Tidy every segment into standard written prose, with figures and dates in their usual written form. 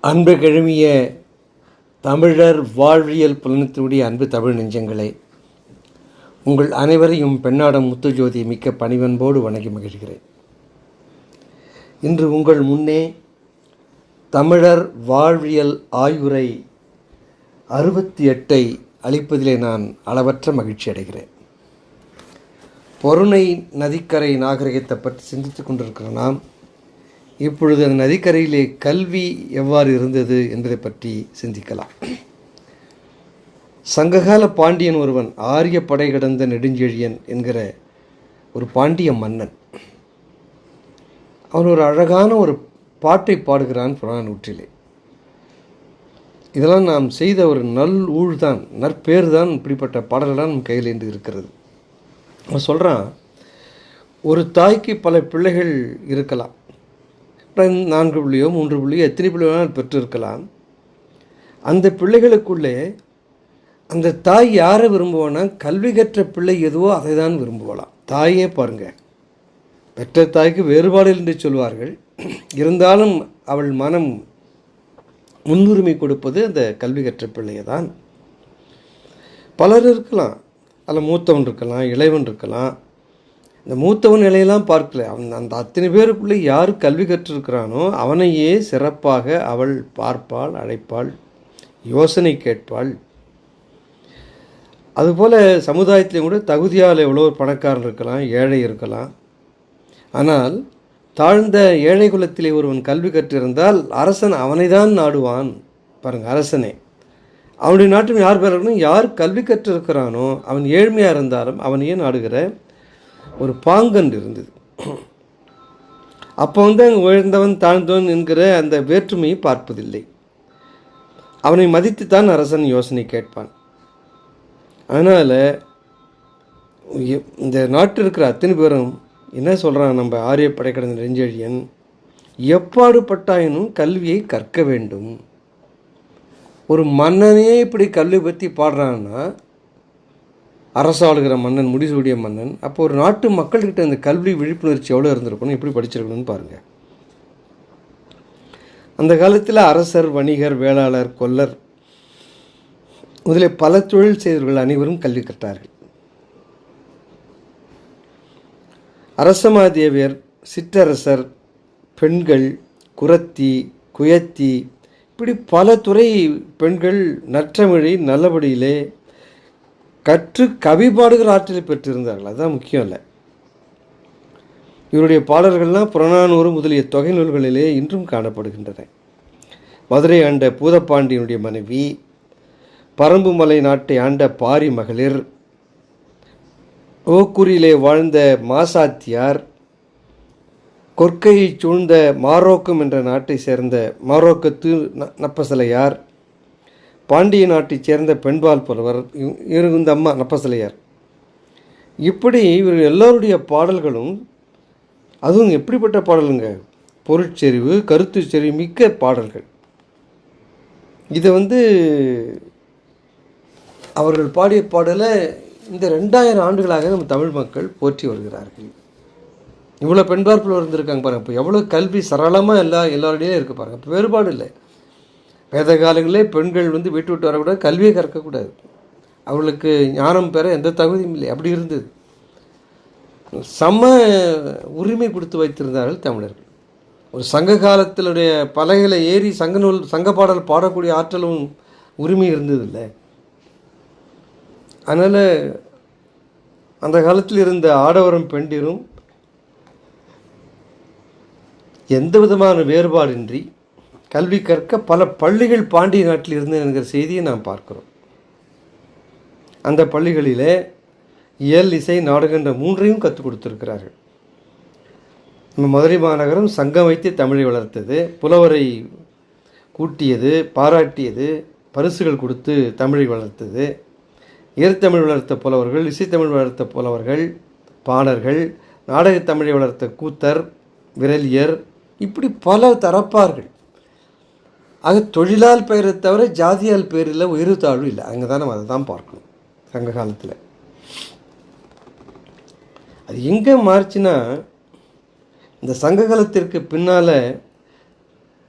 அன்பு கெழுமிய தமிழர் வாழ்வியல் புலனத்தினுடைய அன்பு தமிழ் நெஞ்சங்களே, உங்கள் அனைவரையும் பெண்ணாடம் முத்துஜோதி மிக்க பணிவன்போடு வணங்கி மகிழ்கிறேன். இன்று உங்கள் முன்னே தமிழர் வாழ்வியல் ஆய்வுரை 68 அளிப்பதிலே நான் அளவற்ற மகிழ்ச்சி அடைகிறேன். பொருணை நதிக்கரை நாகரிகத்தை பற்றி சிந்தித்துக் கொண்டிருக்கிற நாம் இப்பொழுது அந்த நதிக்கரையிலே கல்வி எவ்வாறு இருந்தது என்பதை பற்றி சிந்திக்கலாம். சங்ககால பாண்டியன் ஒருவன், ஆரிய படை கடந்த நெடுஞ்செழியன் என்கிற ஒரு பாண்டிய மன்னன், அவன் ஒரு அழகான ஒரு பாட்டை பாடுகிறான் புராண நூற்றிலே. இதெல்லாம் நாம் செய்த ஒரு நல் ஊழ்தான், நற்பேர் தான். இப்படிப்பட்ட பாடல்கள் நம் கையில் இன்று இருக்கிறது. அவன் சொல்கிறான், ஒரு தாய்க்கு பல பிள்ளைகள் இருக்கலாம், 4 பிள்ளையோ 3 பிள்ளையோ எத்தனை பிள்ளையோ பெற்றிருக்கலாம். அந்த பிள்ளைகளுக்குள்ளே அந்த தாய் யாரை விரும்புவானா, கல்வி கற்ற பிள்ளை எதுவோ அதை தான் விரும்புவலாம். தாயே பாருங்கள், பெற்ற தாய்க்கு வேறுபாடு என்று சொல்வார்கள். இருந்தாலும் அவள் மனம் முன்னுரிமை கொடுப்பது அந்த கல்வி கற்ற பிள்ளையை தான். பலர் இருக்கலாம், அதில் மூத்தவன் இருக்கலாம், இளைவன் இருக்கலாம். இந்த மூத்தவன் நிலையெல்லாம் பார்க்கல, அவன் அந்த அத்தனை பேருக்குள்ளே யார் கல்வி கற்றிருக்கிறானோ அவனையே சிறப்பாக அவள் பார்ப்பாள், அழைப்பாள், யோசனை கேட்பாள். அதுபோல் சமுதாயத்திலையும் கூட தகுதியால் எவ்வளோ பணக்காரன் இருக்கலாம், ஏழை இருக்கலாம். ஆனால் தாழ்ந்த ஏழை குலத்திலே ஒருவன் கல்வி கற்றிருந்தால் அரசன் அவனை தான் நாடுவான். பாருங்கள், அரசனே அவனுடைய நாட்டில் யார் பேர் இருக்கணும், யார் கல்வி கற்றிருக்கிறானோ அவன் ஏழ்மையாக இருந்தாலும் அவனையே நாடுகிற ஒரு பாங்கன் இருந்தது. அப்போ அங்கே உயர்ந்தவன் தாழ்ந்தவன் என்கிற அந்த வேற்றுமையை பார்ப்பதில்லை. அவனை மதித்துத்தான் அரசன் யோசனை கேட்பான். அதனால் இந்த நாட்டில் இருக்கிற அத்தனை பேரும் என்ன சொல்கிறான், நம்ம ஆரிய படை கடந்த நெடுஞ்செழியன் எப்பாடு பட்டாயினும் கல்வியை கற்க வேண்டும். ஒரு மன்னனே இப்படி கல்வி பற்றி பாடுறான்னா, அரசாளுகிற மன்னன், முடிசூடிய மன்னன், அப்போ ஒரு நாட்டு மக்கள்கிட்ட அந்த கல்வி விழிப்புணர்ச்சி எவ்வளோ இருந்திருக்கணும், எப்படி படிச்சிருக்கணும்னு பாருங்கள். அந்த காலத்தில் அரசர், வணிகர், வேளாளர், கொல்லர் முதலில் பல தொழில் செய்தவர்கள் அனைவரும் கல்வி கற்றார்கள். அரசமாதேவியர், சிற்றரசர், பெண்கள், குரத்தி, குயத்தி, இப்படி பல துறை பெண்கள் நற்றமிழை நல்லபடியிலே கற்று கவி பாடுகிற ஆற்றலை பெற்றிருந்தார்கள். அதுதான் முக்கியம் இல்லை. இவருடைய பாடல்கள்லாம் புறநானூறு முதலிய தொகை நூல்களிலே இன்றும் காணப்படுகின்றன. மதுரை ஆண்ட பூதப்பாண்டியனுடைய மனைவி, பரம்புமலை நாட்டை ஆண்ட பாரி மகளிர், ஓக்கூரிலே வாழ்ந்த மாசாத்தியார், கொற்கையை சூழ்ந்த மாரோக்கம் என்ற நாட்டை சேர்ந்த மாரோக்கத்து நப்பசலையார், பாண்டிய நாட்டைச் சேர்ந்த பெண்பால் புலவர், இந்த அம்மா நப்பசலையார், இப்படி இவர்கள் எல்லோருடைய பாடல்களும், அதுவும் எப்படிப்பட்ட பாடலுங்க, பொருட்செறிவு, கருத்து செறிவு மிக்க பாடல்கள். இதை அவர்கள் பாடிய பாடலை இந்த 2000 ஆண்டுகளாக நம்ம தமிழ் மக்கள் போற்றி வருகிறார்கள். இவ்வளோ பெண்பால் புலவர் இருந்திருக்காங்க பாருங்கள். இப்போ எவ்வளோ கல்வி சரளமாக எல்லாருடையும் இருக்குது பாருங்கள். இப்போ வேறுபாடு இல்லை. வேத காலங்களே பெண்கள் வீட்டு விட்டு வரக்கூடாது, கல்வியை கற்கக்கூடாது, அவர்களுக்கு ஞானம் பெற எந்த தகுதியும் இல்லை, அப்படி இருந்தது. சம உரிமை கொடுத்து வைத்திருந்தார்கள் தமிழர்கள். ஒரு சங்க காலத்தினுடைய பலகைகளை ஏறி சங்க பாடல் பாடக்கூடிய ஆற்றலும் உரிமை இருந்ததில்லை. அதனால் அந்த காலத்தில் இருந்த ஆடவரும் பெண்டிரும் எந்த விதமான வேறுபாடின்றி கல்வி கற்க பல பள்ளிகள் பாண்டிய நாட்டில் இருந்து என்கிற செய்தியை நாம் பார்க்கிறோம். அந்த பள்ளிகளிலே இயல், இசை, நாடகம் என்ற 3ஐயும் கற்றுக் கொடுத்திருக்கிறார்கள். நம்ம மதுரை மாநகரம் சங்கம் வைத்து தமிழை வளர்த்தது, புலவரை கூட்டியது, பாராட்டியது, பரிசுகள் கொடுத்து தமிழை வளர்த்தது. இயற்தமிழ் வளர்த்த புலவர்கள், இசைத்தமிழ் வளர்த்த புலவர்கள், பாணர்கள், நாடகத்தமிழை வளர்த்த கூத்தர், விரலியர், இப்படி பல தரப்பார்கள். ஆக தொழிலால் பெயரை தவிர ஜாதியால் பெயரில் உயர்வு தாழ்வு இல்லை. அங்கே தான் நம்ம அதை தான் பார்க்கணும். சங்க காலத்தில் அது எங்கே மாறிச்சுன்னா, இந்த சங்க காலத்திற்கு பின்னால்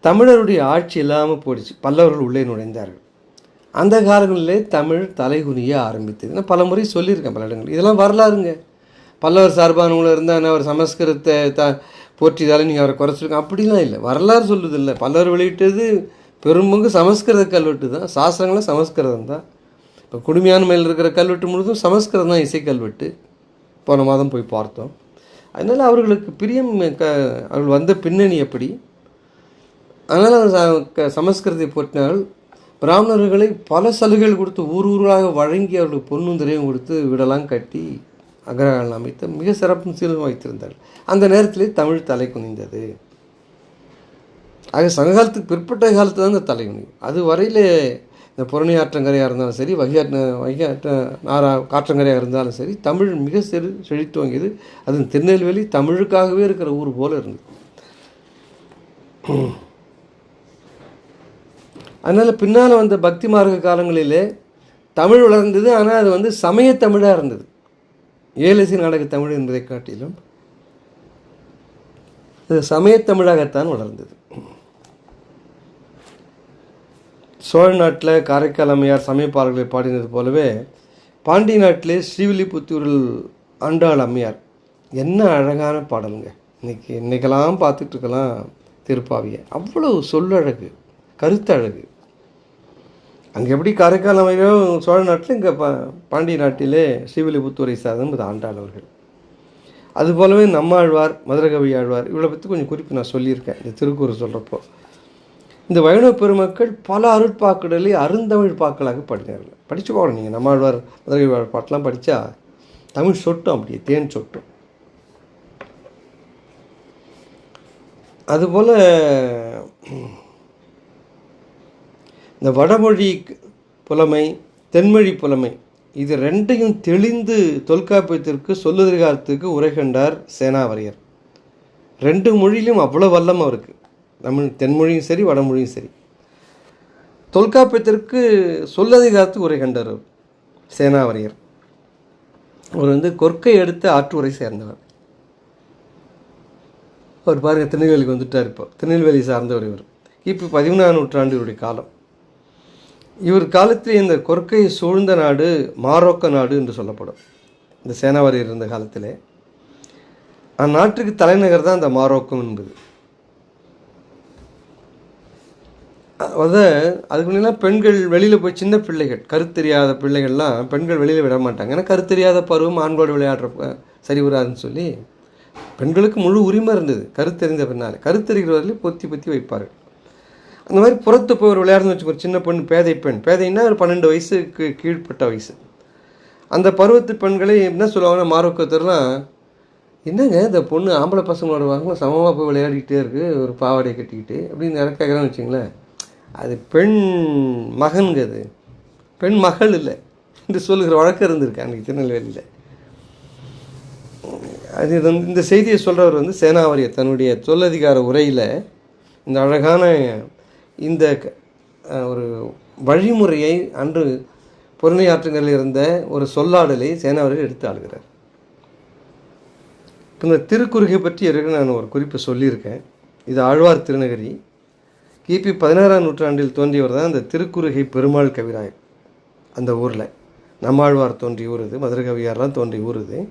தமிழருடைய ஆட்சி இல்லாமல் போயிடுச்சு. பல்லவர்கள் உள்ளே நுழைந்தார்கள். அந்த காலங்களிலே தமிழ் தலைகுனிய ஆரம்பித்தது. நான் பல முறை சொல்லியிருக்கேன் பல இடங்கள். இதெல்லாம் வரலாறுங்க. பல்லவர் சார்பானவங்களும் இருந்தால் அவர் சமஸ்கிருதத்தை போற்றிதாலும் நீங்கள் அவரை குறைச்சிருக்கோம் அப்படிலாம் இல்லை. வரலாறு சொல்லுது இல்லை. பல்லவர் வெளியிட்டது பெரும்பங்கு சமஸ்கிருத கல்வெட்டு தான். சாஸ்திரங்களும் சமஸ்கிருதம் தான். இப்போ குடுமையான்மையில் இருக்கிற கல்வெட்டு முழுதும் சமஸ்கிருதம் தான், இசை கல்வெட்டு. போன மாதம் போய் பார்த்தோம். அதனால் அவர்களுக்கு பிரியம் அவர்கள் வந்த பின்னணி எப்படி, அதனால் அவர் சமஸ்கிருதத்தை போற்றினார்கள். பிராமணர்களை பல சலுகைகள் கொடுத்து ஊராக வழங்கி அவர்களுக்கு பொண்ணும் திரையும் கொடுத்து வீடெல்லாம் கட்டி அக்ரஹாரம் அமைத்து மிக சிறப்பு சீலம் வைத்திருந்தார்கள். அந்த நேரத்திலே தமிழ் தலை குனிந்தது. ஆக சங்ககாலத்துக்கு பிற்பட்ட காலத்து தான் இந்த தலை குனியும். அது வரையில் இந்த புறணி ஆற்றங்கரையாக இருந்தாலும் சரி, காற்றங்கரையாக இருந்தாலும் சரி, தமிழ் மிக செழித்து வாங்கியது. அது திருநெல்வேலி தமிழுக்காகவே இருக்கிற ஊர் போல் இருந்தது. அதனால் பின்னால் வந்த பக்தி மார்க்க காலங்களிலே தமிழ் வளர்ந்தது. ஆனால் அது வந்து சமய தமிழாக இருந்தது. ஏலசி நாடக தமிழ் என்பதை காட்டிலும் அது சமயத்தமிழாகத்தான் வளர்ந்தது. சோழ நாட்டில் காரைக்கால் அம்மையார் சமயப்பாடல்களை பாடினது போலவே பாண்டிய நாட்டிலே ஸ்ரீவில்லிபுத்தூரில் ஆண்டாள் அம்மையார் என்ன அழகான பாடலுங்க. இன்னைக்கெல்லாம் பார்த்துட்ருக்கலாம் திருப்பாவியை. அவ்வளோ சொல்லழகு, கருத்தழகு. அங்கே எப்படி காரைக்கால் அம்மையாரும் சோழ நாட்டில், இங்கே பாண்டிய நாட்டிலே ஸ்ரீவில்லிபுத்தூரை சார்ந்த ஆண்டாள் அவர்கள். அதுபோலவே நம்மாழ்வார், மதுரகவி ஆழ்வார், இவளை பற்றி கொஞ்சம் குறிப்பு நான் சொல்லியிருக்கேன் இந்த திருக்குறள் சொல்கிறப்போ. இந்த வைணவ பெருமக்கள் பல அருட்பாக்களை அருந்தமிழ் பாக்களாக படித்தார்கள். படித்து போகணும் நீங்கள். நம்மாழ்வார், மதுரகவி ஆழ்வார் பாட்டெலாம் படித்தா தமிழ் சொட்டும், அப்படியே தேன் சொட்டும். அதுபோல் இந்த வடமொழி புலமை, தென்மொழி புலமை, இது ரெண்டையும் தெளிந்து தொல்காப்பியத்திற்கு சொல்லுதிகாரத்துக்கு உரை கண்டார் சேனாவரையர். ரெண்டு மொழியிலும் அவ்வளோ வல்லம் அவருக்கு. தமிழ் தென்மொழியும் சரி, வடமொழியும் சரி. தொல்காப்பியத்திற்கு சொல்லதிகாரத்துக்கு உரை கண்டார் அவர் சேனாவரையர். அவர் வந்து கொற்கை எடுத்த ஆற்றுரை சேர்ந்தவர். அவர் பாருங்கள், திருநெல்வேலிக்கு வந்துட்டார். இப்போ திருநெல்வேலி சார்ந்தவர் இவர். இப்போ 14ஆம் நூற்றாண்டு இவருடைய காலம். இவர் காலத்தில் இந்த கொற்கையை சூழ்ந்த நாடு மாரோக்க நாடு என்று சொல்லப்படும். இந்த சேனாவரையர் இருந்த காலத்திலே அந்நாட்டுக்கு தலைநகர் தான் இந்த மாரோக்கம் என்பது. அதுக்கு முன்னெல்லாம் பெண்கள் வெளியில் போய், சின்ன பிள்ளைகள், கருத்தெரியாத பிள்ளைகள்லாம் பெண்கள் வெளியில் விட மாட்டாங்க. ஏன்னா கருத்தெரியாத பருவம் ஆண்களோடு விளையாடுற சரி வராதுன்னு சொல்லி பெண்களுக்கு முழு உரிமை இருந்தது. கருத்தெறிந்த பின்னால் கருத்தெறிகிறவர்களே பொத்தி பொத்தி வைப்பார்கள். அந்த மாதிரி புறத்து போய் ஒரு விளையாடுன்னு வச்சுக்கோ. ஒரு சின்ன பெண், பேதை பெண், பேதைன்னா ஒரு 12 வயசுக்கு கீழ்ப்பட்ட வயசு. அந்த பருவத்து பெண்களை என்ன சொல்லுவாங்கன்னா, மாரோக்கத்தர்லாம், என்னங்க இந்த பொண்ணு ஆம்பளை பசங்களோட வாங்க சமமாக போய் விளையாடிக்கிட்டே இருக்குது, ஒரு பாவாடையை கட்டிக்கிட்டு அப்படின்னு யாரும் கேட்குறான்னு வச்சிங்களேன். அது பெண் மகனுங்க, அது பெண் மகள் இல்லை என்று சொல்லுகிற வழக்கம் இருந்திருக்கு அன்றைக்கி திருநெல்வேலியில். அது இந்த செய்தியை சொல்கிறவர் வந்து சேனாவரையர் தன்னுடைய சொல்லதிகார உரையில் இந்த அழகான இந்த ஒரு வழிமுறையை அன்று பொருணை ஆற்றுங்களில் இருந்த ஒரு சொல்லாடலை சேனாவரையர் எடுத்து ஆளுகிறார். இந்த திருக்குறுகை பற்றி நான் ஒரு குறிப்பை சொல்லியிருக்கேன். இது ஆழ்வார் திருநகரி. கிபி 16ஆம் நூற்றாண்டில் தோன்றியவர் தான் இந்த திருக்குறுகை பெருமாள் கவிராயர். அந்த ஊரில் நம்மாழ்வார் தோன்றிய ஊர் இது, மதுரகவியார்லாம் தோன்றிய ஊர் இது.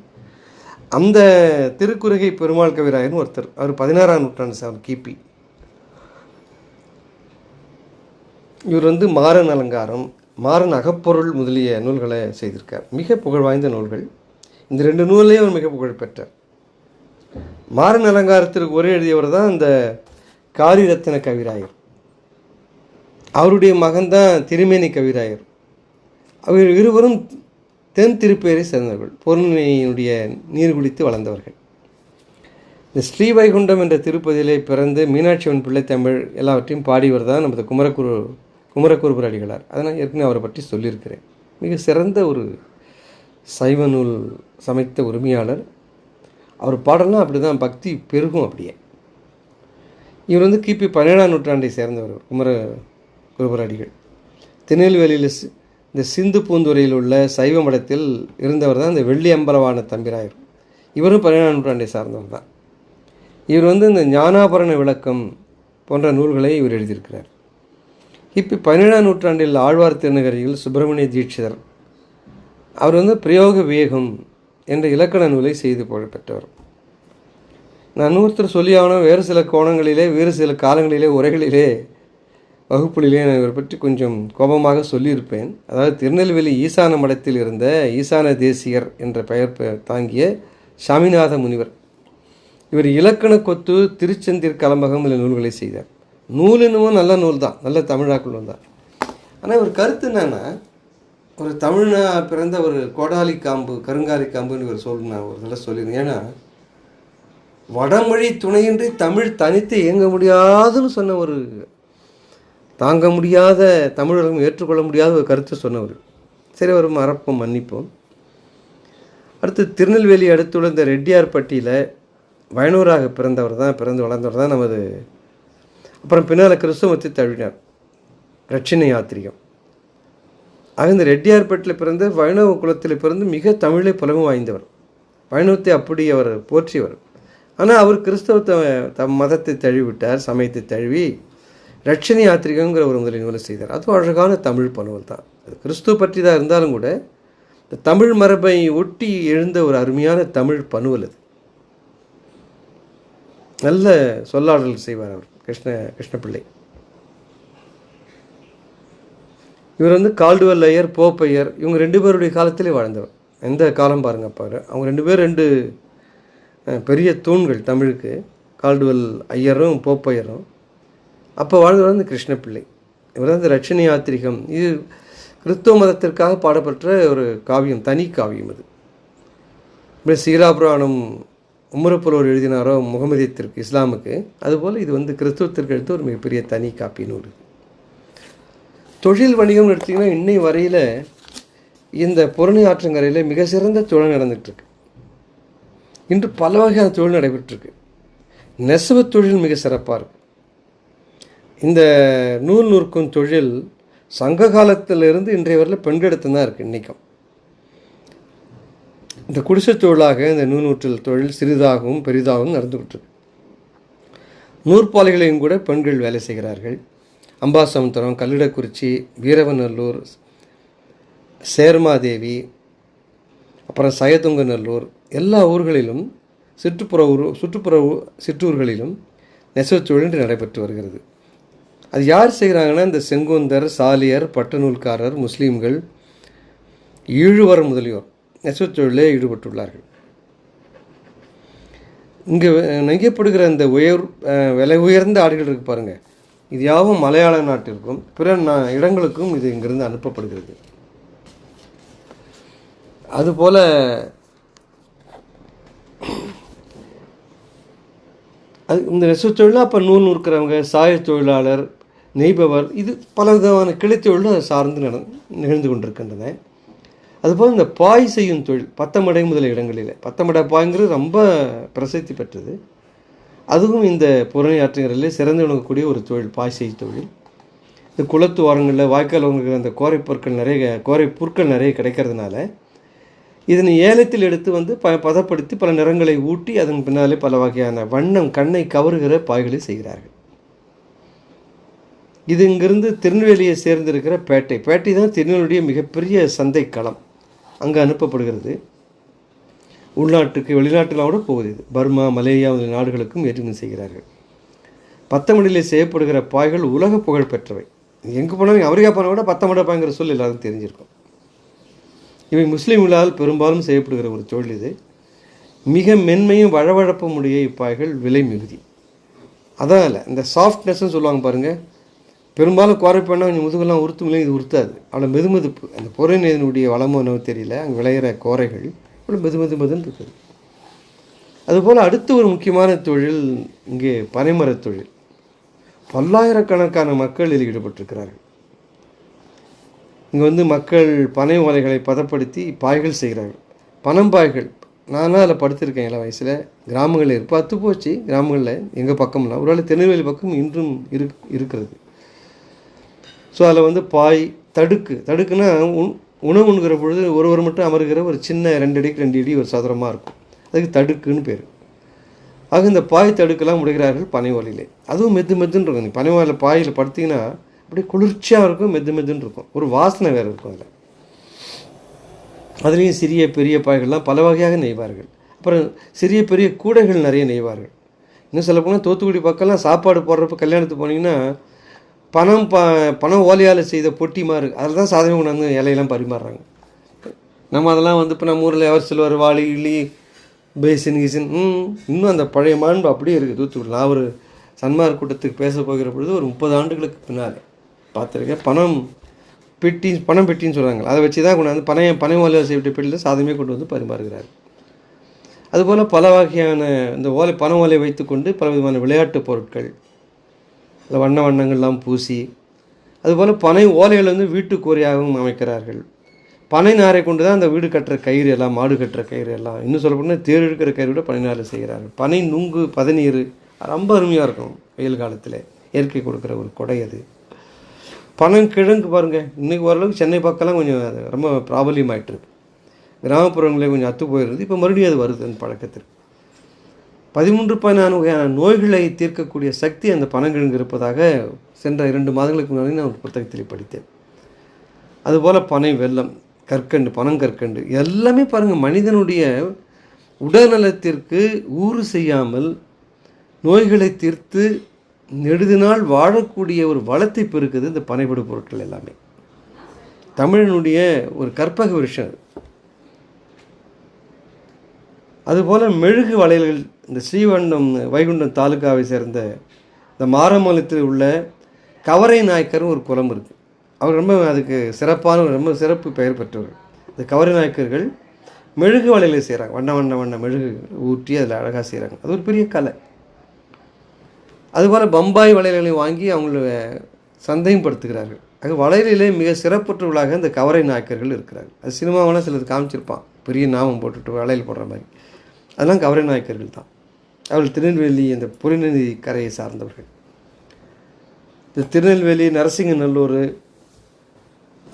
அந்த திருக்குறுகை பெருமாள் கவிராயர்னு ஒருத்தர். அவர் 16ஆம் நூற்றாண்டு சார் கிபி. இவர் வந்து மாறன் அலங்காரம், மாறன் அகப்பொருள் முதலிய நூல்களை செய்திருக்கார். மிக புகழ் வாய்ந்த நூல்கள். இந்த 2 நூலையும் அவர் மிக புகழ் பெற்றார். மாறன் அலங்காரத்திற்கு உரை எழுதியவர் தான் இந்த காரிரத்தின கவிராயர். அவருடைய மகன்தான் திருமேனி கவிராயர். அவர் இருவரும் தென் திருப்பேரை சேர்ந்தவர்கள். பொருணையினுடைய நீர் குடித்து வளர்ந்தவர்கள். இந்த ஸ்ரீவைகுண்டம் என்ற திருப்பதியிலே பிறந்து மீனாட்சியம்மன் பிள்ளை தமிழ் எல்லாவற்றையும் பாடியவர் தான் நமது குமரகுருபர் அடிகளார். அதை நான் ஏற்கனவே அவரை பற்றி சொல்லியிருக்கிறேன். மிக சிறந்த ஒரு சைவ நூல் சமைத்த உரிமையாளர். அவர் பாடலாம் அப்படி தான் பக்தி பெருகும் அப்படியே. இவர் வந்து கிபி 17ஆம் நூற்றாண்டை சேர்ந்தவர் குமரகுருபர் அடிகள். திருநெல்வேலியில் இந்த சிந்து பூந்துறையில் உள்ள சைவ மடத்தில் இருந்தவர் தான் இந்த வெள்ளி அம்பலவான தம்பிராயர். இவரும் 17ஆம் நூற்றாண்டை சார்ந்தவர் தான். இவர் வந்து இந்த ஞானாபரண விளக்கம் போன்ற நூல்களை இவர் எழுதியிருக்கிறார். இப்போ 17ஆம் நூற்றாண்டில் ஆழ்வார் திருநகரியில் சுப்பிரமணிய தீட்சிதர் அவர் பிரயோக வேகம் என்ற இலக்கண நூலை செய்து புகழ்பெற்றவர். நான் ஒருத்தர் சொல்லி ஆகணும், வேறு சில கோணங்களிலே வேறு சில காலங்களிலே உரைகளிலே வகுப்புகளிலே நான் இவரை பற்றி கொஞ்சம் கோபமாக சொல்லியிருப்பேன். அதாவது திருநெல்வேலி ஈசான மடத்தில் இருந்த ஈசான தேசிகர் என்ற பெயர் தாங்கிய சாமிநாத முனிவர் இவர் இலக்கண கொத்து, திருச்செந்தீர் கலம்பகம் உள்ள நூல்களை செய்தார். நூல் என்னமோ நல்ல நூல் தான், நல்ல தமிழாக்கள் நூல் தான். ஆனால் இவர் கருத்து என்னன்னா, ஒரு தமிழ்னா பிறந்த ஒரு கோடாலி காம்பு, கருங்காலி காம்புன்னு இவர் நான் ஒரு தடவை சொல்லியிருந்தேன். ஏன்னா வடமொழி துணையின்றி தமிழ் தனித்து இயங்க முடியாதுன்னு சொன்ன ஒரு தாங்க முடியாத தமிழர்களும் ஏற்றுக்கொள்ள முடியாத ஒரு கருத்தை சொன்னவர். சரி, ஒரு மறப்போம், மன்னிப்போம். அடுத்து திருநெல்வேலி அடுத்துள்ள இந்த ரெட்டியார்பட்டியில் வைணவராக பிறந்து வளர்ந்தவர் தான் நமது. அப்புறம் பின்னால் கிறிஸ்துவத்தை தழுவினார், ரட்சணை யாத்திரிகம். ஆக இந்த ரெட்டியார்பட்டியில் பிறந்த வைணவ குலத்தில் பிறந்து மிக தமிழை புலமை வாய்ந்தவர். வைணவத்தை அப்படி அவர் போற்றியவர். ஆனால் அவர் கிறிஸ்தவத்தை மதத்தை தழுவிவிட்டார், சமயத்தை தழுவி ரட்சணை யாத்திரிகங்கிற ஒரு முதலில் நூலை செய்தார். அதுவும் அழகான தமிழ் பணுவல் தான். அது கிறிஸ்துவ பற்றி தான் இருந்தாலும் கூட இந்த தமிழ் மரபை ஒட்டி எழுந்த ஒரு அருமையான தமிழ் பணுவல். அது நல்ல சொல்லாடல் செய்வார் அவர், கிருஷ்ணபிள்ளை. இவர் கால்டுவெல் ஐயர், போப்பையர், இவங்க 2 பேருடைய காலத்திலே வாழ்ந்தவர். எந்த காலம் பாருங்க பாரு, அவங்க 2 பேர் 2 பெரிய தூண்கள் தமிழுக்கு, கால்டுவெல் ஐயரும் போப்பையரும். அப்போ வாழ்ந்தவர் கிருஷ்ணபிள்ளை. இவர் தான் இந்த ரட்சணை யாத்திரிகம். இது கிறிஸ்துவ மதத்திற்காக பாடப்பட்ட ஒரு காவியம், தனி காவியம். அது இப்படி சீராபுராணம் உம்மரப்புலவர் எழுதினாரோ முகமதியத்திற்கு, இஸ்லாமுக்கு, அதுபோல் இது கிறிஸ்துவத்திற்கு எடுத்து ஒரு மிகப்பெரிய தனி காப்பி நூல். தொழில் வணிகம் எடுத்திங்கன்னா இன்னை வரையில் இந்த பொருணை ஆற்றங்கரையில் மிக சிறந்த தொழில் நடந்துகிட்ருக்கு. இன்று பல வகையான தொழில் நடைபெற்றிருக்கு. நெசவு தொழில் மிக சிறப்பாக இருக்குது. இந்த நூல் நூற்கும் தொழில் சங்க காலத்திலிருந்து இன்றைய வரையில் பெண்களிடத்து தான் இருக்குது. இன்றைக்கும் இந்த குடிசை தொழிலாக இந்த நூற்றல் தொழில் சிறிதாகவும் பெரிதாகவும் நடந்துக்கிட்டு இருக்கு. நூற்பாலைகளையும் கூட பெண்கள் வேலை செய்கிறார்கள். அம்பாசமுத்திரம், கல்லிடக்குறிச்சி, வீரவநல்லூர், சேர்மாதேவி, அப்புறம் சயதுங்கநல்லூர், எல்லா ஊர்களிலும் சுற்றுப்புற சிற்றூர்களிலும் நெசவு தொழில் நடைபெற்று வருகிறது. அது யார் செய்கிறாங்கன்னா, இந்த செங்குந்தர், சாலியர், பட்டநூல்காரர், முஸ்லீம்கள், ஈழுவர் முதலியோர் நெசவு தொழிலே ஈடுபட்டுள்ளார்கள். இங்கே நெய்யப்படுகிற இந்த விலை உயர்ந்த ஆடைகள் இருக்குது பாருங்கள், இது யாவும் மலையாள நாட்டிற்கும் பிற இடங்களுக்கும் இது இங்கிருந்து அனுப்பப்படுகிறது. அதுபோல் இந்த நெசவு தொழிலாக அப்போ நூல் நூற்கிறவங்க, சாய தொழிலாளர், நெய்பவர், இது பல விதமான கிளைத்தொழிலும் சார்ந்து நிகழ்ந்து கொண்டிருக்கின்றன. அதுபோல் இந்த பாய் செய்யும் தொழில் பத்தமடை முதல இடங்களில், பத்தமடை பாய்ங்கிறது ரொம்ப பிரசித்தி பெற்றது. அதுவும் இந்த புறணை ஆற்றுங்களிலே சிறந்து விளங்கக்கூடிய ஒரு தொழில், பாய் செய்யும் தொழில். இந்த குளத்து ஓரங்களில், வாய்க்கால் ஓரங்களில் அந்த கோரை புற்கள் நிறைய கிடைக்கிறதுனால இதனை ஏலத்தில் எடுத்து பதப்படுத்தி பல நிறங்களை ஊட்டி அதன் பின்னாலே பல வகையான வண்ணம் கண்ணை கவருகிற பாய்களை செய்கிறார்கள். இது இங்கிருந்து திருநெல்வேலியை சேர்ந்திருக்கிற பேட்டை தான் திருநெல்வேலிய மிகப்பெரிய சந்தை களம். அங்கே அனுப்பப்படுகிறது. உள்நாட்டுக்கு, வெளிநாட்டில் கூட போகுது. இது பர்மா, மலேசியா முதலிய நாடுகளுக்கும் ஏற்றுமதி செய்கிறார்கள். பத்தமடையிலே செய்யப்படுகிற பாய்கள் உலக புகழ் பெற்றவை. எங்கே போனாலும், அமெரிக்கா போனால் கூட பத்தமடை பாய்ங்கிற சொல் எல்லாருக்கும் தெரிஞ்சிருக்கும். இவை முஸ்லீம்களால் பெரும்பாலும் செய்யப்படுகிற ஒரு தொழில். இது மிக மென்மையும் வழவழப்பும் உடைய இப்பாய்கள் விலை மிகுதி. அதான் இந்த சாஃப்ட்னஸ்ன்னு சொல்லுவாங்க பாருங்கள். பெரும்பாலும் கோரை பண்ணால் கொஞ்சம் முதுகெல்லாம் உறுத்தும், இது உறுத்தாது. அவ்வளோ மெதுமெதுப்பு. அந்த பொறைநேதனுடைய வளமோ என்னவோ தெரியல, அங்கே விளையிற கோரைகள் அவ்வளோ மெதுமெதுன்னு இருக்குது. அதுபோல் அடுத்து ஒரு முக்கியமான தொழில் இங்கே பனைமரத் தொழில். பல்லாயிரக்கணக்கான மக்கள் இதில் ஈடுபட்டிருக்கிறார்கள். இங்கே மக்கள் பனை ஓலைகளை பதப்படுத்தி பாய்கள் செய்கிறார்கள். பனம்பாய்கள் நானும் அதில் படுத்திருக்கேன் எல்லா வயசில். கிராமங்களில் பத்து போச்சு. கிராமங்களில் எங்கள் பக்கம்லாம் ஒருவேளை திருநெல்வேலி பக்கம் இன்றும் இருக்கிறது. ஸோ அதில் பாய், தடுக்குன்னா உணவு உண்கிற பொழுது ஒருவர் மட்டும் அமர்கிற ஒரு சின்ன 2 அடிக்கு 2 அடி ஒரு சதுரமாக இருக்கும். அதுக்கு தடுக்குன்னு பேர். ஆக இந்த பாய் தடுக்கலாம் முடிகிறார்கள் பனை ஓலையிலே. அதுவும் மெது மெதுன்னு இருக்கும். நீங்கள் பனை ஓலையில் பாயில் படுத்திங்கன்னா அப்படியே குளிர்ச்சியாக இருக்கும், மெது மெதுன்னு இருக்கும். ஒரு வாசனை வேறு இருக்கும் அதில். அதுலேயும் சிறிய பெரிய பாய்கள்லாம் பல வகையாக நெய்வார்கள். அப்புறம் சிறிய பெரிய கூடைகள் நிறைய நெய்வார்கள். இன்னும் சொல்லப்போனால் தூத்துக்குடி பக்கம்லாம் சாப்பாடு போடுறப்ப கல்யாணத்துக்கு போனீங்கன்னா பணம் ஓலையால் செய்த பொட்டி மாதிரி அதில் தான் சாதனை கொண்டாந்து இலையெல்லாம் பரிமாறுறாங்க. நம்ம அதெல்லாம் வந்து இப்போ நம்ம ஊரில் எவர் சில்வர் வாளி இட்லி பேசின் கீசின் இன்னும் அந்த பழைய மாண்பு அப்படியே இருக்குது தூத்துக்குடி. நான் ஒரு சன்மார்க் கூட்டத்துக்கு பேச போகிற பொழுது ஒரு 30 ஆண்டுகளுக்கு பின்னால் பார்த்துருக்கேன். பணம் பெட்டின்னு சொல்கிறாங்க. அதை வச்சு தான் கொண்டாந்து பனை ஓலையால் செய்யப்பட்ட பெட்டியில் சாதமே கொண்டு வந்து பரிமாறுகிறார். அதுபோல் பல வகையான இந்த பனை ஓலையை வைத்துக்கொண்டு பல விதமான விளையாட்டுப் பொருட்கள், இல்லை வண்ண வண்ணங்கள்லாம் பூசி, அதுபோல் பனை ஓலைகள் வந்து வீட்டு கூரையாகவும் அமைக்கிறார்கள். பனை நாரை கொண்டு தான் அந்த வீடு கட்டுற கயிறு எல்லாம், மாடு கட்டுற கயிறு எல்லாம், இன்னும் சொல்லப்போனால் தேர் எடுக்கிற கயிறு கூட பனை நாரில் செய்கிறார்கள். பனை நுங்கு பதநீர் ரொம்ப அருமையாக இருக்கும். வெயில் காலத்தில் இயற்கை கொடுக்குற ஒரு கொடை அது. பனங்கிழங்கு பாருங்கள், இன்றைக்கி ஓரளவுக்கு சென்னை பக்கம்லாம் கொஞ்சம் அது ரொம்ப பிராபல்யமாயிட்டுருக்கு. கிராமப்புறங்களே கொஞ்சம் அத்து போயிருந்து இப்போ மறுபடியும் அது வருது அந்த பழக்கத்திற்கு. 13-14 வகையான நோய்களை தீர்க்கக்கூடிய சக்தி அந்த பனங்கிழங்கு இருப்பதாக சென்ற 2 மாதங்களுக்கு முன்னாடி நான் ஒரு புத்தகத்தில் படித்தேன். அதுபோல் பனை வெல்லம், கற்கண்டு, பனங்கற்கண்டு எல்லாமே பாருங்கள் மனிதனுடைய உடல்நலத்திற்கு ஊறு செய்யாமல் நோய்களை தீர்த்து நெடுதினால் வாழக்கூடிய ஒரு வளத்தை பெருக்குது இந்த பனைபடு பொருட்கள் எல்லாமே. தமிழனுடைய ஒரு கற்பக விருஷம். அதுபோல் மெழுகு வளையல்கள், இந்த வைகுண்டம் தாலுக்காவை சேர்ந்த இந்த மாரமங்கலத்தில் உள்ள கவரை நாயக்கர்னு ஒரு குலம் இருக்குது. அவர் ரொம்ப அதுக்கு ரொம்ப சிறப்பு பெயர் பெற்றவர். இந்த கவரை நாயக்கர்கள் மெழுகு வளையலை செய்கிறாங்க. வண்ண மெழுகு ஊற்றி அதில் அழகாக செய்கிறாங்க. அது ஒரு பெரிய கலை. அதுபோல் பம்பாய் வளையல்களை வாங்கி அவங்கள சந்தையும் படுத்துகிறார்கள். அது வளையலிலே மிக சிறப்புற்றவர்களாக இந்த கவரை நாயக்கர்கள் இருக்கிறார்கள். அது சினிமாவெல்லாம் சிலது காமிச்சிருப்பான், பெரிய நாமம் போட்டுட்டு வளையல் போடுற மாதிரி. அதெல்லாம் கவரை நாயக்கர்கள் தான். அவர்கள் திருநெல்வேலி இந்த புலிநதி கரையை சார்ந்தவர்கள். இந்த திருநெல்வேலி, நரசிங்கநல்லூர்,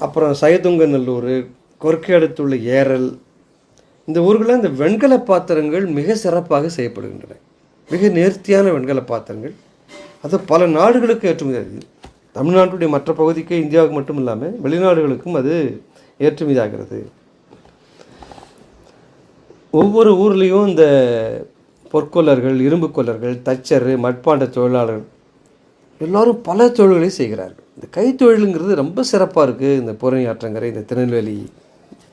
அப்புறம் சயதுங்கநல்லூர், கொர்க்கை அடுத்துள்ள ஏரல், இந்த ஊர்களில் இந்த வெண்கல பாத்திரங்கள் மிக சிறப்பாக செய்யப்படுகின்றன. மிக நேர்த்தியான வெண்கல பாத்திரங்கள். அது பல நாடுகளுக்கு ஏற்றுமதி ஆகுது. தமிழ்நாட்டுடைய மற்ற பகுதிக்கு, இந்தியாவுக்கு மட்டும் இல்லாமல் வெளிநாடுகளுக்கும் அது ஏற்றுமதி ஆகிறது. ஒவ்வொரு ஊர்லேயும் இந்த பொற்கொல்லர்கள், இரும்பு கொல்லர்கள், தச்சர், மட்பாண்ட தொழிலாளர்கள் எல்லோரும் பல தொழில்களை செய்கிறார்கள். இந்த கைத்தொழிலுங்கிறது ரொம்ப சிறப்பாக இருக்குது இந்த பூரணி ஆற்றங்கரை, இந்த திருநெல்வேலி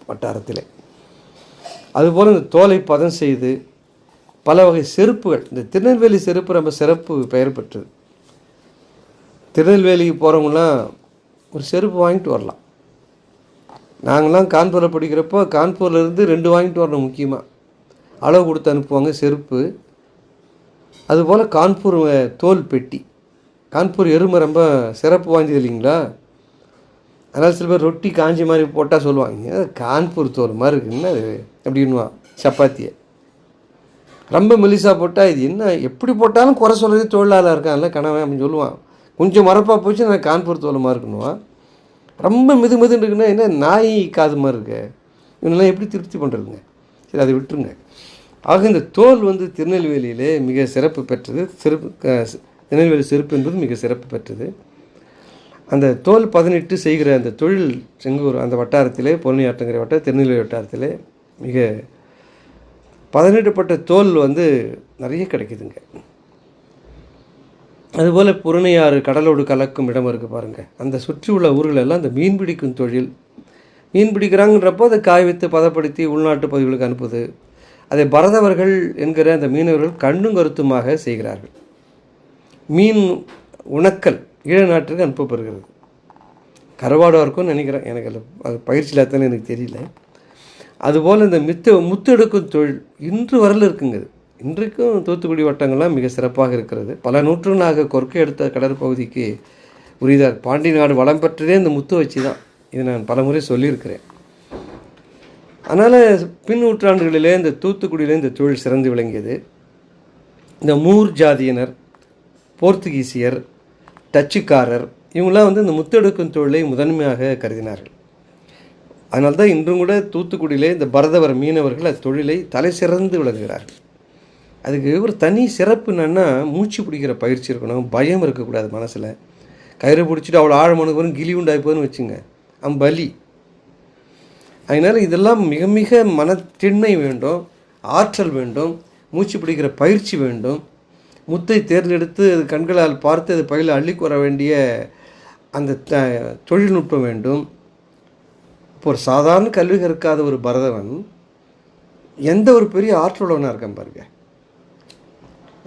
வட்டாரத்தில். அதுபோல் இந்த தோலை பதம் செய்து பல வகை செருப்புகள், இந்த திருநெல்வேலி செருப்பு ரொம்ப சிறப்பு பெயர் பெற்றது. திருநெல்வேலிக்கு போகிறவங்களாம் ஒரு செருப்பு வாங்கிட்டு வரலாம். நாங்களாம் கான்பூரில் படிக்கிறப்போ கான்பூர்லேருந்து 2 வாங்கிட்டு வரணும். முக்கியமாக அளவு கொடுத்து அனுப்புவாங்க செருப்பு. அதுபோல் கான்பூர் தோல் பெட்டி, கான்பூர் எருமை ரொம்ப சிறப்பு வாய்ந்தது இல்லைங்களா. அதனால் சில பேர் ரொட்டி காஞ்சி மாதிரி போட்டால் சொல்லுவாங்க, கான்பூர் தோல் மாதிரி இருக்குன்னு அது அப்படின்வான். சப்பாத்தியை ரொம்ப மெலிசாக போட்டால் இது என்ன எப்படி போட்டாலும் குறை சொல்கிறது தொழிலாளர் இருக்கான்ல கணவன் அப்படின்னு சொல்லுவான். கொஞ்சம் மரப்பாக போச்சு நான் கான்பூர் தோல் மாதிரி இருக்கணுவான். ரொம்ப மெதுன்னு இருக்குன்னா என்ன நாய் காது மாதிரி இருக்கு. இவனெல்லாம் எப்படி திருப்தி பண்ணுறதுங்க? சரி, அதை விட்டுருங்க. ஆக இந்த தோல் வந்து திருநெல்வேலியிலே மிக சிறப்பு பெற்றது. திருநெல்வேலி செருப்பு என்பது மிக சிறப்பு பெற்றது. அந்த தோல் 18 செய்கிற அந்த தொழில் செங்கூர் அந்த வட்டாரத்திலே, பொன்னி ஆற்றங்கரை வட்டார திருநெல்வேலி வட்டாரத்திலே மிக 18பட்ட தோல் வந்து நிறைய கிடைக்குதுங்க. அதுபோல் புறணையாறு கடலோடு கலக்கும் இடம் இருக்குது பாருங்கள். அந்த சுற்றி உள்ள ஊர்களெல்லாம் அந்த மீன் பிடிக்கும் தொழில், மீன் பிடிக்கிறாங்கன்றப்போ அதை காய வைத்து பதப்படுத்தி உள்நாட்டு பகுதிகளுக்கு அனுப்புது. அதை பரதவர்கள் என்கிற அந்த மீனவர்கள் கண்ணும் கருத்துமாக செய்கிறார்கள். மீன் உணக்கல் ஈழ நாட்டுக்கு அனுப்பப்படுகிறது. கருவாடாக இருக்கும்னு நினைக்கிறேன், எனக்கு அது பயிற்சி இல்லாதன்னு எனக்கு தெரியல. அதுபோல் இந்த முத்து எடுக்கும் தொழில் இன்று வரல இருக்குங்க. இன்றைக்கும் தூத்துக்குடி வட்டங்கள்லாம் மிக சிறப்பாக இருக்கிறது. பல நூற்றுநாக கொர்க்கை எடுத்த கடற்பகுதிக்கு உரிதார். பாண்டி நாடு வளம் பெற்றதே இந்த முத்து வச்சு தான். இதை நான் பல முறை சொல்லியிருக்கிறேன். அதனால் பின் நூற்றாண்டுகளிலே இந்த தூத்துக்குடியிலே இந்த தொழில் சிறந்து விளங்கியது. இந்த மூர் ஜாதியினர், போர்த்துகீசியர், டச்சுக்காரர் இவங்களாம் வந்து இந்த முத்தெடுக்கும் தொழிலை முதன்மையாக கருதினார்கள். அதனால்தான் இன்றும் கூட தூத்துக்குடியிலே இந்த பரதவர் மீனவர்கள் அத்தொழிலை தலை சிறந்து விளங்குகிறார்கள். அதுக்கு ஒரு தனி சிறப்பு என்னென்னா மூச்சு பிடிக்கிற பயிற்சி இருக்கணும், பயம் இருக்கக்கூடாது மனசில். கயிறு பிடிச்சிட்டு அவ்வளோ ஆழமானது வரும் கிளி உண்டாகி போகுதுன்னு வச்சுங்க, அவன் பலி. அதனால் இதெல்லாம் மிக மிக மனத்திண்மை வேண்டும், ஆற்றல் வேண்டும், மூச்சு பிடிக்கிற பயிற்சி வேண்டும், முத்தை தேர்ந்தெடுத்து அது கண்களால் பார்த்து அது பயில அள்ளிக்கு வர வேண்டிய அந்த தொழில்நுட்பம் வேண்டும். இப்போ ஒரு சாதாரண கல்வி கற்காத ஒரு பரதவன் எந்த ஒரு பெரிய ஆற்றலுடனாக இருக்கான் பாருங்க.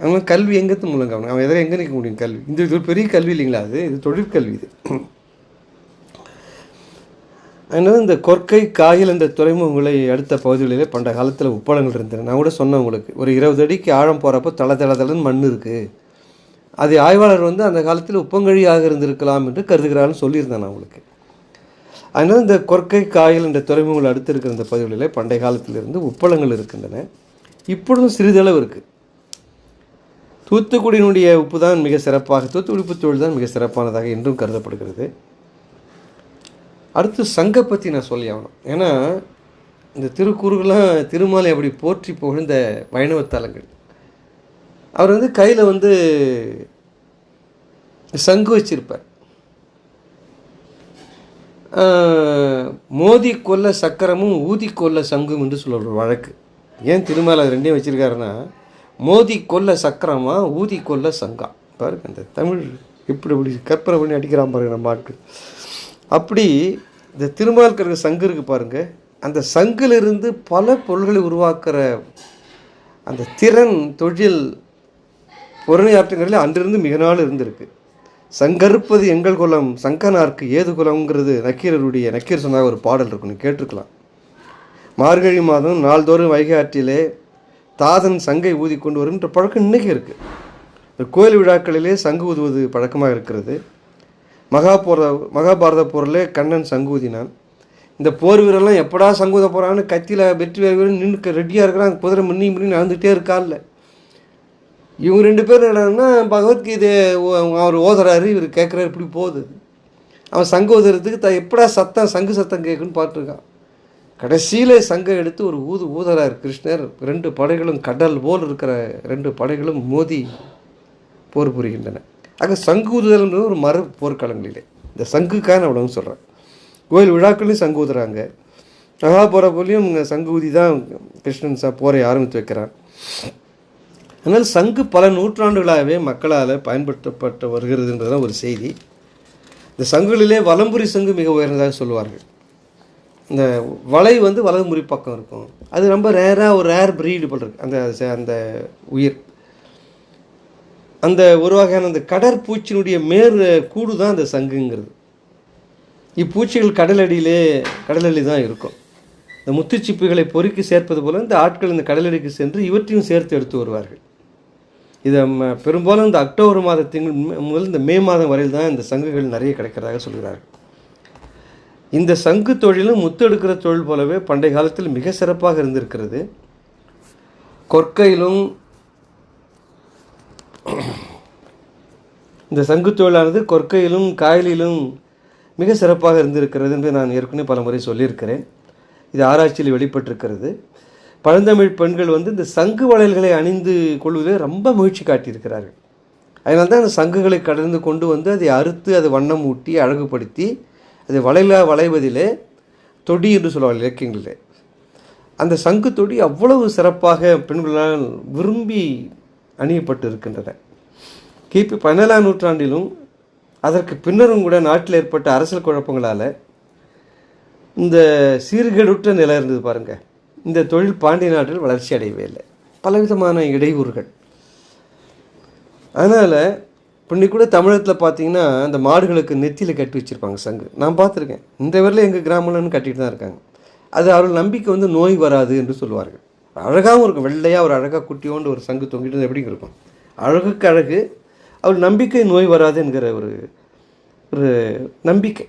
அவன் கல்வி எங்கேத்து மூலங்க அவன் எதில் எங்கே நிற்க முடியும்? கல்வி இந்த இது ஒரு பெரிய கல்வி இல்லைங்களா? இது தொழிற்கல்வி. இது அதனால் இந்த கொற்கை காயில் என்ற துறைமுகங்களை அடுத்த பகுதிகளிலே பண்டைய காலத்தில் உப்பளங்கள் இருந்தது. நான் கூட சொன்னேன் உங்களுக்கு, ஒரு 20 அடிக்கு ஆழம் போகிறப்போ தளதளன்னு மண் இருக்குது. அது ஆய்வாளர் அந்த காலத்தில் உப்பங்கழியாக இருந்திருக்கலாம் என்று கருதுகிறான்னு சொல்லியிருந்தேன் நான் உங்களுக்கு. அதனால் இந்த கொற்கை காயில் என்ற துறைமுகங்கள் அடுத்து இருக்கிற இந்த பகுதிகளிலே பண்டைய காலத்திலிருந்து உப்பளங்கள் இருக்கின்றன. இப்பொழுதும் சிறிதளவு இருக்குது. தூத்துக்குடியினுடைய உப்பு தான் மிக சிறப்பாக, தூத்துக்குடி உப்பு தொழில் தான் மிக சிறப்பானதாக என்றும் கருதப்படுகிறது. அடுத்து சங்கை பற்றி நான் சொல்லி ஆகணும். ஏன்னா இந்த திருக்கூறுகள்லாம் திருமாலை அப்படி போற்றி புகழ்ந்த வைணவத்தலங்கள். அவர் கையில் சங்கு வச்சிருப்பார். மோதி கொல்ல சக்கரமும் ஊதி கொல்ல சங்கும் என்று சொல்ல ஒரு வழக்கு. ஏன் திருமாலை அது ரெண்டையும் வச்சுருக்காருன்னா, மோதி கொல்ல சக்கரமா ஊதி கொல்ல சங்கா. பாருங்க அந்த தமிழ் இப்படி இப்படி கற்பனை பண்ணி அடிக்கிறான் பாருங்க நம்ம ஆட்கள். அப்படி இந்த திருமால்கருக்கு சங்கு இருக்குது பாருங்கள். அந்த சங்கிலிருந்து பல பொருள்களை உருவாக்குற அந்த திறன் தொழில் பொருளையாற்றுங்கிறதுல அன்றிருந்து மிக நாள் இருந்திருக்கு. சங்கறுப்பது எங்கள் குலம் சங்கனார்க்கு ஏது குலம்ங்கிறது நக்கீர் சொன்னாக ஒரு பாடல் இருக்கும், நீங்கள் கேட்டிருக்கலாம். மார்கழி மாதம் நாள்தோறும் வைகை ஆற்றிலே தாதன் சங்கை ஊதி கொண்டு வருகின்ற பழக்கம் இன்றைக்கி இருக்குது. இந்த கோயில் விழாக்களிலே சங்கு ஊதுவது பழக்கமாக இருக்கிறது. மகாபாரத போரில் கண்ணன் சங்கு ஊதினான். இந்த போர் வீரர்லாம் எப்படா சங்கு ஊத போகிறான்னு கத்தியில் வெற்றி வீரர் நின்று ரெடியாக இருக்கிறான். குதிரை முன்னி நடந்துகிட்டே இருக்கார்ல. இவங்க 2 பேர் என்னன்னா பகவத்கீதை அவர் ஓதுறாரு, இவர் கேட்குறாரு, இப்படி போகுது. அவன் சங்கு ஊதுறதுக்கு எப்படா சங்கு சத்தம் கேட்குன்னு பார்த்துருக்கான். கடைசியில் சங்கை எடுத்து ஒரு ஊதுறார் கிருஷ்ணர். 2 படைகளும் கடல் போல் இருக்கிற 2 படைகளும் மோதி போர் புரிகின்றன. ஆக சங்கு ஊதுதல்ன்றது ஒரு போர்க்களங்களிலே இந்த சங்குக்கான அவ்வளோன்னு சொல்கிறேன். கோயில் விழாக்கள்லையும் சங்கு ஊதுறாங்க. மகாபாரதத்துலேயும் சங்கு ஊதி தான் கிருஷ்ணன் போரை ஆரம்பித்து வைக்கிறான். அதனால் சங்கு பல நூற்றாண்டுகளாகவே மக்களால் பயன்படுத்தப்பட்டு வருகிறதுன்றதுதான் ஒரு செய்தி. இந்த சங்குகளிலே வலம்புரி சங்கு மிக உயர்ந்ததாக சொல்லுவார்கள். இந்த வலை வலதுமுறி பக்கம் இருக்கும். அது ரொம்ப ரேராக ஒரு ரேர் ப்ரீடு போல் இருக்குது அந்த உயிர். அந்த ஒரு வகையான அந்த கடற்பூச்சினுடைய கூடு தான் அந்த சங்குங்கிறது. இப்பூச்சிகள் கடலடி தான் இருக்கும். இந்த முத்துச்சிப்பிகளை பொறுக்கி சேர்ப்பது போல் இந்த ஆட்கள் இந்த கடலடிக்கு சென்று இவற்றையும் சேர்த்து எடுத்து வருவார்கள். இதை பெரும்பாலும் இந்த அக்டோபர் மாதத்தின் முதல் இந்த மே மாதம் வரையில் தான் இந்த சங்குகள் நிறைய கிடைக்கிறதாக சொல்கிறார்கள். இந்த சங்கு தொழிலும் முத்து எடுக்கிற தொழில் போலவே பண்டைய காலத்தில் மிக சிறப்பாக இருந்திருக்கிறது. கொற்கையிலும் இந்த சங்கு தொழிலானது கொற்கையிலும் காயலிலும் மிக சிறப்பாக இருந்திருக்கிறது என்று நான் ஏற்கனவே பல முறை சொல்லியிருக்கிறேன். இது ஆராய்ச்சியில் வெளிப்பட்டிருக்கிறது. பழந்தமிழ் பெண்கள் இந்த சங்கு வளையல்களை அணிந்து கொள்வதிலே ரொம்ப மகிழ்ச்சி காட்டியிருக்கிறார்கள். அதனால தான் அந்த சங்குகளை கடந்து கொண்டு அதை அறுத்து அதை வண்ணம் ஊட்டி அழகுபடுத்தி அது வளைவதிலே தொடி என்று சொல்லுவார்கள் இலக்கியங்களிலே. அந்த சங்கு தொடி அவ்வளவு சிறப்பாக பெண்களால் விரும்பி அணியப்பட்டு இருக்கின்றன. கிபி 17ஆம் நூற்றாண்டிலும் அதற்கு பின்னரும் கூட நாட்டில் ஏற்பட்ட அரசியல் குழப்பங்களால் இந்த சீர்கேடுற்ற நிலை இருந்தது பாருங்கள். இந்த தொழில் பாண்டிய நாட்டில் வளர்ச்சி அடையவே இல்லை. பலவிதமான இடையூறுகள். அதனால் இன்னைக்கு கூட தமிழகத்தில் பார்த்தீங்கன்னா அந்த மாடுகளுக்கு நெத்தியில் கட்டி வச்சுருப்பாங்க சங்கு. நான் பார்த்துருக்கேன். இந்த வரையில் எங்கள் கிராமம்னு கட்டிட்டு தான் இருக்காங்க. அது அவர்கள் நம்பிக்கை நோய் வராது என்று சொல்லுவார்கள். அழகாகவும் இருக்கும். வெள்ளையாக ஒரு அழகாக குட்டியோண்டு ஒரு சங்கு தொங்கிட்டு எப்படி இருக்கும், அழகுக்கு அழகு. அவர் நம்பிக்கை நோய் வராது என்கிற ஒரு நம்பிக்கை.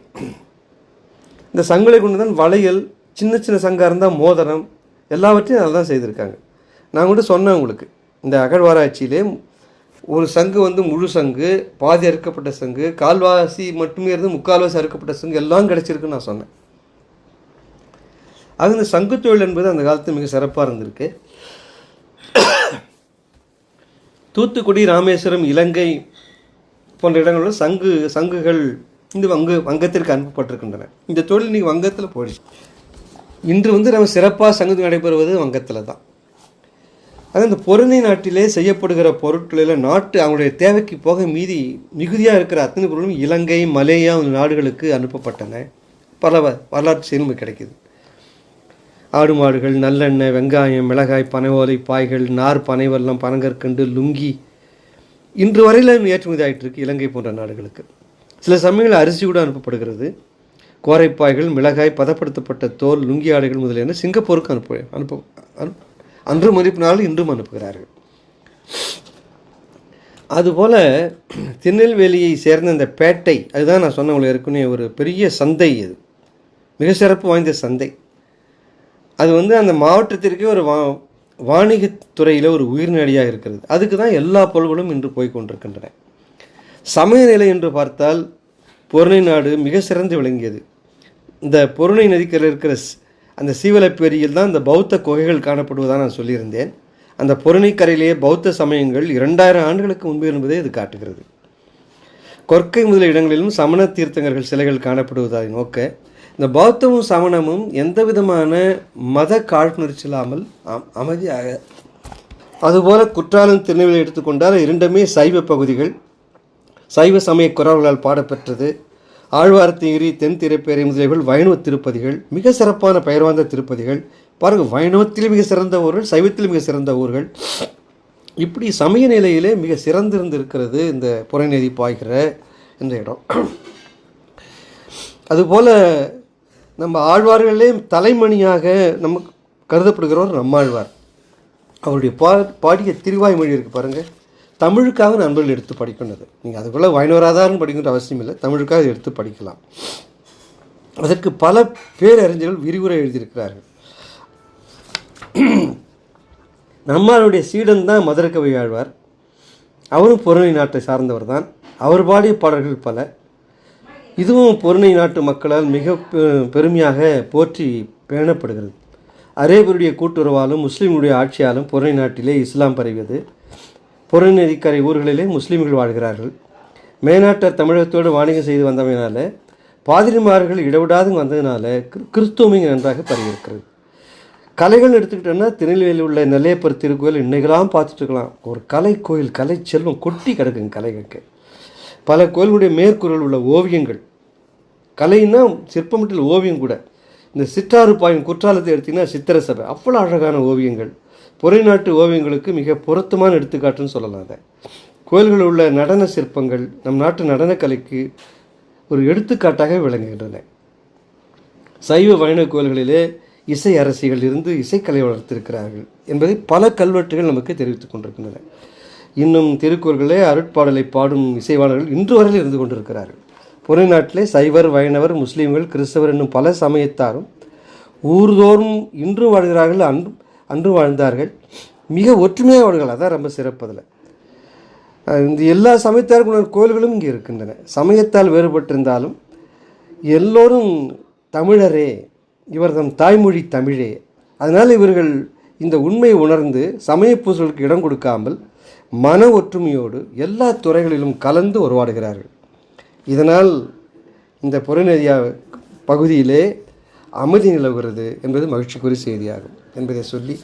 இந்த சங்குகளை கொண்டு தான் வளையல், சின்ன சின்ன சங்காக இருந்தால் மோதிரம், எல்லாவற்றையும் நல்லா தான் செய்திருக்காங்க. நான் கூட சொன்னேன் உங்களுக்கு, இந்த அகழ்வாராய்ச்சியிலே ஒரு சங்கு முழு சங்கு, பாதி அறுக்கப்பட்ட சங்கு, கால்வாசி மட்டுமே இருந்து முக்கால்வாசி அறுக்கப்பட்ட சங்கு எல்லாம் கிடச்சிருக்குன்னு நான் சொன்னேன். அது இந்த சங்கு தொழில் என்பது அந்த காலத்தில் மிக சிறப்பாக இருந்திருக்கு. தூத்துக்குடி, ராமேஸ்வரம், இலங்கை போன்ற இடங்களில் சங்குகள் இந்த வங்கத்திற்கு அனுப்பப்பட்டிருக்கின்றன. இந்த தொழில் இன்றைக்கி வங்கத்தில் போயிடுச்சு. இன்று நம்ம சிறப்பாக சங்கு நடைபெறுவது வங்கத்தில் தான். அது இந்த பொருணை நாட்டிலே செய்யப்படுகிற பொருட்களில் அவங்களுடைய தேவைக்கு போக மிகுதியாக இருக்கிற அத்தனை பொருளும் இலங்கை, மலேயா நாடுகளுக்கு அனுப்பப்பட்டன. பல வரலாற்று செய்திகள் கிடைக்கிது. ஆடு மாடுகள், நல்லெண்ணெய், வெங்காயம், மிளகாய், பனை ஓலை பாய்கள், நார், பனைவெல்லம், பனங்கற்கண்டு, லுங்கி இன்று வரையில் ஏற்றுமதி ஆகிட்டு இருக்கு இலங்கை போன்ற நாடுகளுக்கு. சில சமயங்களில் அரிசி கூட அனுப்பப்படுகிறது. கோரைப்பாய்கள், மிளகாய், பதப்படுத்தப்பட்ட தோல், லுங்கி ஆடைகள் முதலியன சிங்கப்பூருக்கு அன்று மதிப்பினாலும் இன்றும் அனுப்புகிறார்கள். அதுபோல் திருநெல்வேலியை சேர்ந்த இந்த பேட்டை, அதுதான் நான் சொன்ன உங்களுக்கு ஏற்கனவே ஒரு பெரிய சந்தை. அது மிக சிறப்பு வாய்ந்த சந்தை. அது அந்த மாவட்டத்திற்கே ஒரு வாணிகத்துறையில் ஒரு உயிர்நடியாக இருக்கிறது. அதுக்கு தான் எல்லா பொருள்களும் இன்று போய் கொண்டிருக்கின்றன. சமய நிலை என்று பார்த்தால் பொருணை நாடு மிக சிறந்து விளங்கியது. இந்த பொருணை நதிக்கரையில் இருக்கிற அந்த சீவலப்பேரியில் தான் இந்த பௌத்த குகைகள் காணப்படுவதாக நான் சொல்லியிருந்தேன். அந்த பொருணைக்கரையிலேயே பௌத்த சமயங்கள் 2000 ஆண்டுகளுக்கு முன்பு என்பதை இது காட்டுகிறது. கொற்கை முதலிய இடங்களிலும் சமண தீர்த்தங்கர்கள் சிலைகள் காணப்படுவதை நோக்க இந்த பௌத்தமும் சமணமும் எந்த விதமான மத காழ்ப்புணர்ச்சி இல்லாமல் அமைதியாக. அதுபோல் குற்றாலம், திருநெல்வேலி எடுத்துக்கொண்டால் இரண்டுமே சைவ பகுதிகள். சைவ சமய குறவர்களால் பாடப்பெற்றது. ஆழ்வார்த்திகிரி, தென் திரைப்பேரை முதலியவர்கள் வைணவ திருப்பதிகள், மிக சிறப்பான பெயர் வாய்ந்த திருப்பதிகள். பாருங்கள், வைணவத்திலே மிக சிறந்த ஊர்கள், சைவத்தில் மிக சிறந்த ஊர்கள். இப்படி சமய நிலையிலே மிக சிறந்திருந்திருக்கிறது இந்த புறநதி பாய்கிற இந்த இடம். அதுபோல் நம்ம ஆழ்வார்களே தலைமணியாக நமக்கு கருதப்படுகிறவர் நம்மாழ்வார். அவருடைய பாடிய திருவாய்மொழி இருக்குது பாருங்கள், தமிழுக்காக நண்பர்கள் எடுத்து படிக்கின்றது. நீங்கள் அதுக்குள்ளே வைணவராதாரம் படிக்கின்ற அவசியம் இல்லை, தமிழுக்காக எடுத்து படிக்கலாம். அதற்கு பல பேரறிஞர்கள் விரிவுரை எழுதியிருக்கிறார்கள். நம்மளுடைய சீடன் தான் மதுரகவி ஆழ்வார். அவரும் பொருணை நாட்டை சார்ந்தவர் தான். அவர் பாடிய பாடல்கள் பல. இதுவும் பொருணை நாட்டு மக்களால் மிக பெருமையாக போற்றி பேணப்படுகிறது. அரேபியருடைய கூட்டுறவாலும் முஸ்லீம்களுடைய ஆட்சியாலும் பொருணை நாட்டிலே இஸ்லாம் பரவியது. பொருணை நதிக்கரை ஊர்களிலே முஸ்லீம்கள் வாழ்கிறார்கள். மேநாட்டார் தமிழகத்தோடு வாணிகம் செய்து வந்தமையினால, பாதிரிமார்கள் இடவிடாது வந்ததுனால கிறிஸ்துவம் நன்றாக பரவியிருக்கிறது. கலைகள் எடுத்துக்கிட்டோன்னா திருநெல்வேலியில் உள்ள நெல்லையப்பர் திருக்கோயில் இன்னைக்கெல்லாம் பார்த்துட்டு இருக்கலாம். ஒரு கலை கோயில், கலை செல்வம் கொட்டி கிடக்குங்க கலைகளுக்கு. பல கோயிலுடைய மேற்கூறில் உள்ள ஓவியங்கள், கலைன்னா சிற்பமட்டில் ஓவியம் கூட. இந்த சிற்றாறு பாயும் குற்றாலத்தை எடுத்திங்கன்னா சித்திர சபை, அவ்வளோ அழகான ஓவியங்கள். பொறை நாட்டு ஓவியங்களுக்கு மிக பொருத்தமான எடுத்துக்காட்டுன்னு சொல்லலாம். அதை கோயில்களில் உள்ள நடன சிற்பங்கள் நம் நாட்டு நடனக்கலைக்கு ஒரு எடுத்துக்காட்டாக விளங்குகின்றன. சைவ வைணவ கோயில்களிலே இசை அரசிகள் இருந்து இசைக்கலை வளர்த்திருக்கிறார்கள் என்பதை பல கல்வெட்டுகள் நமக்கு தெரிவித்துக் கொண்டிருக்கின்றன. இன்னும் திருக்குறள்களே அருட்பாடலை பாடும் இசைவாளர்கள் இன்று வரையில் இருந்து கொண்டிருக்கிறார்கள். பொறை நாட்டிலே சைவர், வைணவர், முஸ்லீம்கள், கிறிஸ்தவர் என்னும் பல சமயத்தாரும் ஊர்தோறும் இன்றும் வாழ்கிறார்கள், அன்று வாழ்ந்தார்கள். மிக ஒற்றுமையாக வாழ்கிறார்கள். அதான் ரொம்ப சிறப்பதில். இந்த எல்லா சமயத்தாருக்குள்ள கோயில்களும் இங்கே இருக்கின்றன. சமயத்தால் வேறுபட்டிருந்தாலும் எல்லோரும் தமிழரே, இவர் தம் தாய்மொழி தமிழே. அதனால் இவர்கள் இந்த உண்மையை உணர்ந்து சமய பூசலுக்கு இடம் கொடுக்காமல் மன ஒற்றுமையோடு எல்லா துறைகளிலும் கலந்து உருவாடுகிறார்கள். இதனால் இந்த புறநதியா பகுதியிலே அமைதி நிலவுகிறது என்பது மகிழ்ச்சிக்குரிய செய்தியாகும் என்பதை சொல்லி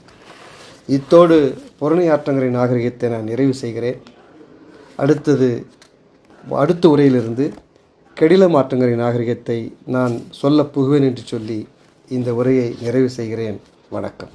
இத்தோடு புறணை ஆற்றங்கரை நாகரிகத்தை நான் நிறைவு செய்கிறேன். அடுத்த உரையிலிருந்து கெடிலம் ஆற்றங்கரை நாகரிகத்தை நான் சொல்ல புகுவேன் என்று சொல்லி இந்த உரையை நிறைவு செய்கிறேன். வணக்கம்.